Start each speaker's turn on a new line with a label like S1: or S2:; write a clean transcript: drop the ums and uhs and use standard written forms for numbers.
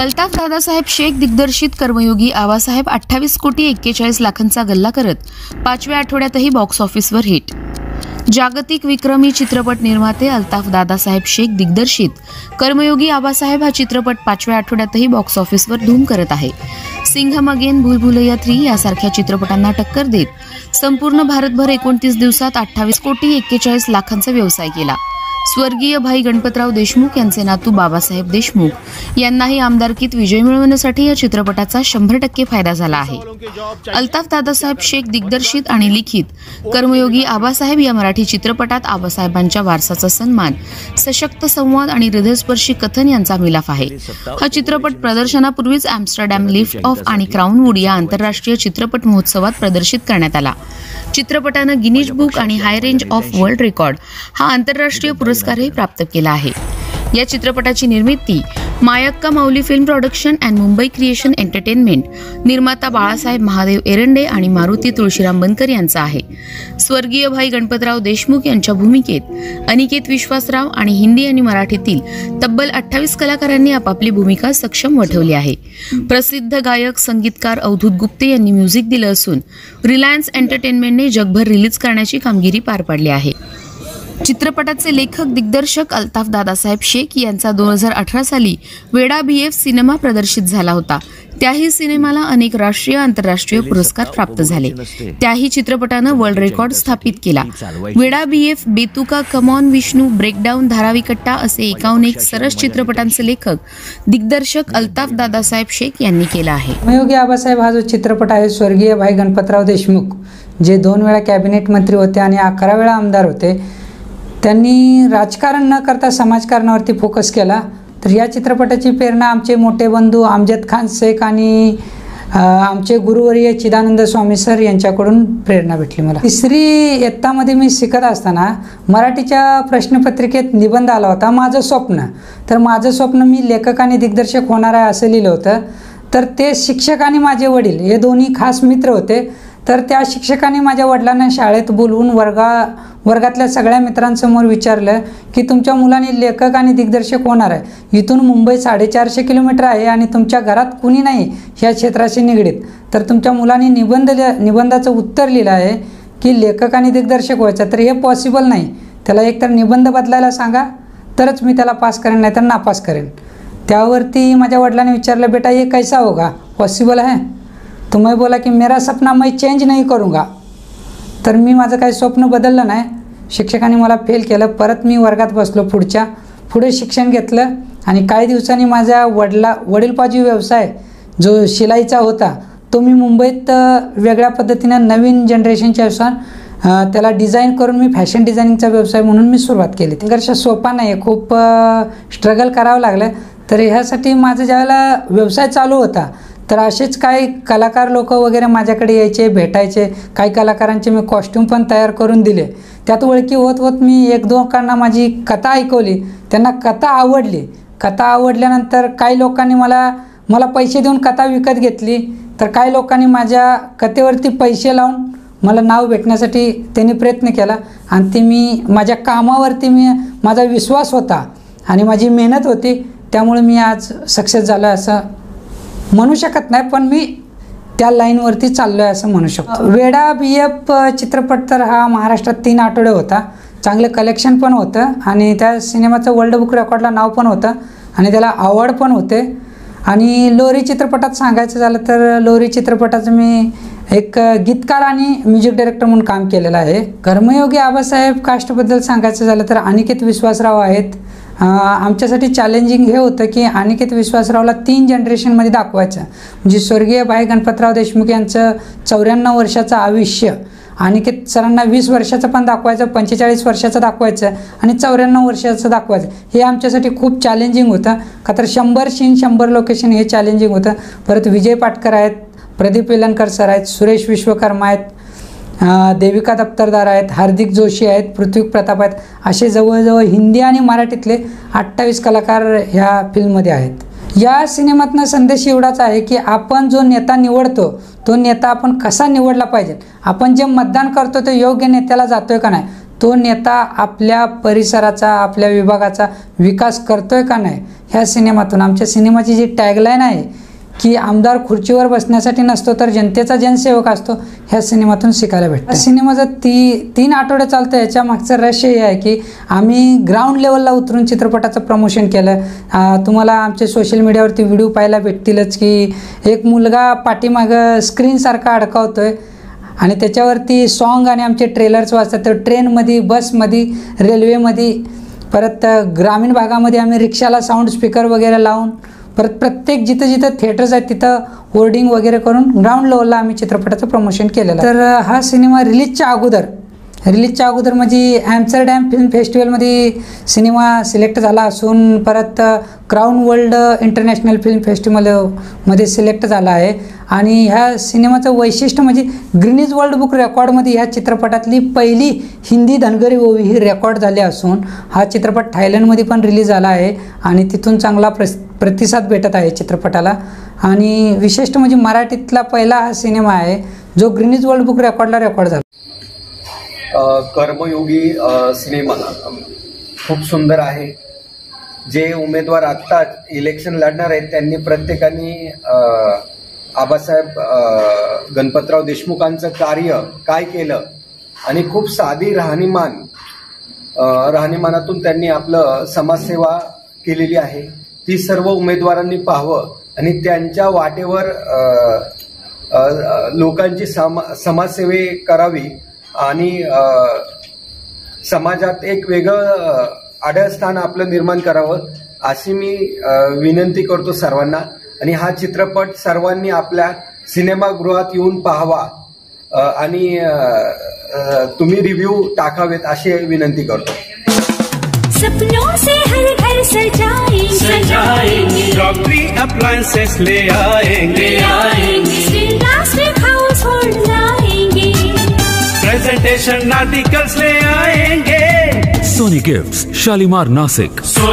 S1: अल्ताफ दादासाहेब शेख दिग्दर्शित कर्मयोगी आबासाहेब 28 कोटी 41 लाखांचा गल्ला करत 5व्या आठवड्यातही बॉक्स ऑफिसवर हिट। जागतिक विक्रमी चित्रपट निर्माते अल्ताफ दादासाहेब शेख दिग्दर्शित कर्मयोगी आबासाहेब हा चित्रपट 5व्या आठवड्यातही बॉक्स ऑफिसवर धूम करत आहे। सिंघम अगेन, भूल भुलैया 3 यासारख्या चित्रपटांना टक्कर देत संपूर्ण भारतभर 29 दिवसात 28 कोटी 41 लाखांचा व्यवसाय केला। स्वर्गीय भाई गणपतराव देशमुख यांचे नातू बाबासाहेब देशमुख यांनाही आमदारकीत विजय मिळवण्यासाठी या चित्रपटाचा 100% फायदा झाला आहे। अल्ताफ दादासाहेब शेख दिग्दर्शित आणि लिखित कर्मयोगी आबासाहेब या मराठी चित्रपटात आबासाहेबांच्या वारसाचा सन्मान, सशक्त संवाद आणि हृदयस्पर्शी कथन यांचा मिलाफ आहे। हा चित्रपट प्रदर्शनापूर्वीच एम्स्टरडॅम, लिफ्ट ऑफ आणि क्राउन वूड या आंतरराष्ट्रीय चित्रपट महोत्सवात प्रदर्शित करण्यात आला। चित्रपटानं गिनीज बुक आणि high range of world record हा आंतरराष्ट्रीय पुरस्कारही प्राप्त केला आहे। या चित्रपटाची निर्मिती Mayakka Mauli film production and Mumbai creation entertainment, निर्माता बाळासाहेब महादेव एरंडे आणि मारुती तुळशीराम बनकर यांचा आहे। स्वर्गीय भाई गणपतराव देशमुख यांच्या भूमिकेत अनिकेत विश्वासराव आणि हिंदी आणि मराठीतील तब्बल 28 कलाकारांनी आपापली भूमिका सक्षम वठवली आहे। प्रसिद्ध गायक संगीतकार अवधूत गुप्ते यांनी म्युझिक दिलं असून रिलायन्स एंटरटेनमेंटने जगभर रिलीज करण्याची कामगिरी पार पाडली आहे। चित्रपटाचे लेखक दिग्दर्शक अल्ताफ दादासाहेब शेख यांचा 2018 साली वेडा BF सिनेमा प्रदर्शित झाला होता। त्याही सिनेमाला अनेक राष्ट्रीय आंतरराष्ट्रीय पुरस्कार प्राप्त झाले। त्याही चित्रपटानं वर्ल्ड रेकॉर्ड स्थापित केला। वेडा BF, बेतुका, कमॉन विष्णू, ब्रेकडाऊन, धाराविकट्टा असे 51 सरस चित्रपटांचे लेखक दिग्दर्शक अल्ताफ दादासाहेब शेख यांनी केला आहे।
S2: कर्मयोगी आबासाहेब हा जो चित्रपट आहे, स्वर्गीय भाई गणपतराव देशमुख जे 2 वेळा कॅबिनेट मंत्री होते आणि 11 वेळा आमदार होते, त्यांनी राजकारण न करता समाजकारणावरती फोकस केला। तर या चित्रपटाची प्रेरणा आमचे मोठे बंधू अमजद खान शेख आणि आमचे गुरुवर्य चिदानंद स्वामी सर यांच्याकडून प्रेरणा भेटली मला। 3री इयत्तामध्ये मी शिकत असताना मराठीच्या प्रश्नपत्रिकेत निबंध आला होता, माझं स्वप्न। तर माझं स्वप्न मी लेखक आणि दिग्दर्शक होणार आहे असं लिहिलं होतं। तर ते शिक्षक आणि माझे वडील हे दोन्ही खास मित्र होते। तर त्या शिक्षकांनी माझ्या वडिलांना शाळेत बोलवून वर्गातल्या सगळ्या मित्रांसमोर विचारलं की तुमच्या मुलाने लेखक आणि दिग्दर्शक होणार आहे, इथून मुंबई 450 किलोमीटर आहे आणि तुमच्या घरात कुणी नाही ह्या क्षेत्राशी निगडीत, तर तुमच्या मुलाने निबंधाचं उत्तर लिहिलं आहे की लेखक आणि दिग्दर्शक व्हायचं, तर हे पॉसिबल नाही, त्याला एकतर निबंध बदलायला सांगा तरच मी त्याला पास करेन, नाही तर नापास करेन। त्यावरती माझ्या वडिलांनी विचारलं, बेटा ये कैसा होगा, पॉसिबल है? तो मैं बोला कि मेरा सपना मैं चेंज नहीं करूँगा। तर मी माझं काही स्वप्न बदललं नाही। शिक्षकांनी मला फेल केलं। परत मी वर्गात बसलो, पुढे शिक्षण घेतलं आणि काही दिवसांनी माझ्या वडीलपाजी व्यवसाय जो शिलाईचा होता तो मी मुंबईत वेगळ्या पद्धतीनं नवीन जनरेशनच्या अनुसार त्याला डिझाईन करून मी फॅशन डिझायनिंगचा व्यवसाय म्हणून मी सुरुवात केली। संघर्ष सोपा नाही, खूप स्ट्रगल करावं लागलं। तर ह्यासाठी माझं ज्यावेळेला व्यवसाय चालू होता तर असेच काही कलाकार लोक वगैरे माझ्याकडे यायचे, भेटायचे। काही कलाकारांचे मी कॉस्ट्यूम पण तयार करून दिले। त्यात ओळखी होत होत मी 1-2 लोकांना माझी कथा ऐकवली, त्यांना कथा आवडली। कथा आवडल्यानंतर काही लोकांनी मला पैसे देऊन कथा विकत घेतली, तर काही लोकांनी माझ्या कथेवरती पैसे लावून मला नाव भेटण्यासाठी त्यांनी प्रयत्न केला। आणि ते मी माझ्या कामावरती माझा विश्वास होता आणि माझी मेहनत होती, त्यामुळे मी आज सक्सेस झालो असं म्हणू शकत नाही, पण मी त्या लाईनवरती चाललो आहे असं म्हणू शकतो। वेडा BF चित्रपट तर हा महाराष्ट्रात 3 आठवडे होता, चांगलं कलेक्शन पण होतं आणि त्या सिनेमाचं वर्ल्ड बुक रेकॉर्डला नाव पण होतं आणि त्याला अवॉर्ड पण होते। आणि लोरी चित्रपटात सांगायचं झालं तर लोरी चित्रपटाचं मी एक गीतकार आणि म्युझिक डायरेक्टर म्हणून काम केलेलं आहे। कर्मयोगी आबासाहेब कास्टबद्दल सांगायचं झालं तर अनिकेत विश्वासराव आहेत। आमच्यासाठी चॅलेंजिंग हे होतं की अनिकेत विश्वासरावला 3 जनरेशनमध्ये दाखवायचं, म्हणजे स्वर्गीय भाई गणपतराव देशमुख यांचं 94 वर्षाचं आयुष्य, अनिकेत सरांना 20 वर्षाचं पण दाखवायचं, 45 वर्षाचं दाखवायचं आणि 94 वर्षाचं दाखवायचं। हे आमच्यासाठी खूप चॅलेंजिंग होतं, का तर 100 सीन 100 लोकेशन हे चॅलेंजिंग होतं। परत विजय पाटकर आहेत, प्रदीप वेलणकर सर आहेत, सुरेश विश्वकर्मा आहेत, देविका दप्तरदार आहेत, हार्दिक जोशी आहेत, पृथ्वी प्रताप आहेत, असे जवळजवळ हिंदी आणि मराठीतले 28 कलाकार ह्या फिल्ममध्ये आहेत। या सिनेमातनं संदेश एवढाच आहे की आपण जो नेता निवडतो तो नेता आपण कसा निवडला पाहिजे, आपण जे मतदान करतो ते योग्य नेत्याला जातोय का नाही, तो नेता आपल्या परिसराचा, आपल्या विभागाचा विकास करतोय का नाही, ह्या सिनेमातून, आमच्या सिनेमाची जी टॅगलाईन आहे की आमदार खुर्चीवर बसण्यासाठी नसतो तर जनतेचा जनसेवक असतो, ह्या सिनेमातून शिकायला भेटतं. सिनेमाचं 3 आठवडे चालतं. याच्या मागचं रहस्य हे आहे की आम्ही ग्राउंड लेवलला उतरून चित्रपटाचं प्रमोशन केलं. तुम्हाला आमचे सोशल मीडियावरती व्हिडिओ पाहायला भेटतीलच की एक मुलगा पाठीमागं स्क्रीनसारखा अडकावतोय आणि त्याच्यावरती सॉन्ग आणि आमचे ट्रेलर्स वाजतात. तर ट्रेनमध्ये, बसमध्ये, रेल्वेमध्ये, परत ग्रामीण भागामध्ये आम्ही रिक्षाला साऊंड स्पीकर वगैरे लावून, परत प्रत्येक जिथं जिथं थिएटर्स आहेत तिथं होर्डिंग वगैरे करून ग्राउंड लेवलला आम्ही चित्रपटाचं प्रमोशन केलेलं. तर हा सिनेमा रिलीजच्या अगोदर म्हणजे ॲम्स्टरडॅम फिल्म फेस्टिवलमध्ये सिनेमा सिलेक्ट झाला असून परत क्राऊन वर्ल्ड इंटरनॅशनल फिल्म फेस्टिवलमध्ये सिलेक्ट झाला आहे. आणि ह्या सिनेमाचं वैशिष्ट्य म्हणजे ग्रीनिज वर्ल्ड बुक रेकॉर्डमध्ये ह्या चित्रपटातली पहिली हिंदी धनगरी ओवी ही रेकॉर्ड झाली असून हा चित्रपट थायलंडमध्ये पण रिलीज झाला आहे आणि तिथून चांगला प्रतिसाद भेटत आहे चित्रपटाला. आणि विशेष म्हणजे मराठीतला पहिला हा सिनेमा आहे जो ग्रीनिज वर्ल्ड बुक रेकॉर्ड झाला.
S3: कर्मयोगी सिनेमा खूप सुंदर आहे. जे उमेदवार आत्ता इलेक्शन लढणार आहेत त्यांनी प्रत्येकाने आबासाहेब गणपतराव देशमुखांचं कार्य काय केलं आणि खूप साधी राहणीमानातून त्यांनी आपलं समाजसेवा केलेली आहे ती सर्व उमेदवारांनी पाहावं आणि त्यांच्या वाटेवर लोकांची समाजसेवे करावी आणि समाजात एक वेगळं आढळ स्थान आपलं निर्माण करावं अशी मी विनंती करतो सर्वांना. आणि हा चित्रपट सर्वांनी आपल्या सिनेमागृहात येऊन पाहावा आणि तुम्ही रिव्ह्यू टाकावेत अशी विनंती करतो.
S4: सपनों से हर घर सजाएंगे,
S5: क्रॉकरी अप्लायंसेस ले आएंगे,
S4: प्लास्टिक हाउसहोल्ड लाएंगे,
S5: प्रेजेंटेशन आर्टिकल्स ले आएंगे.
S6: सोनी गिफ्ट्स, शालीमार, नासिक.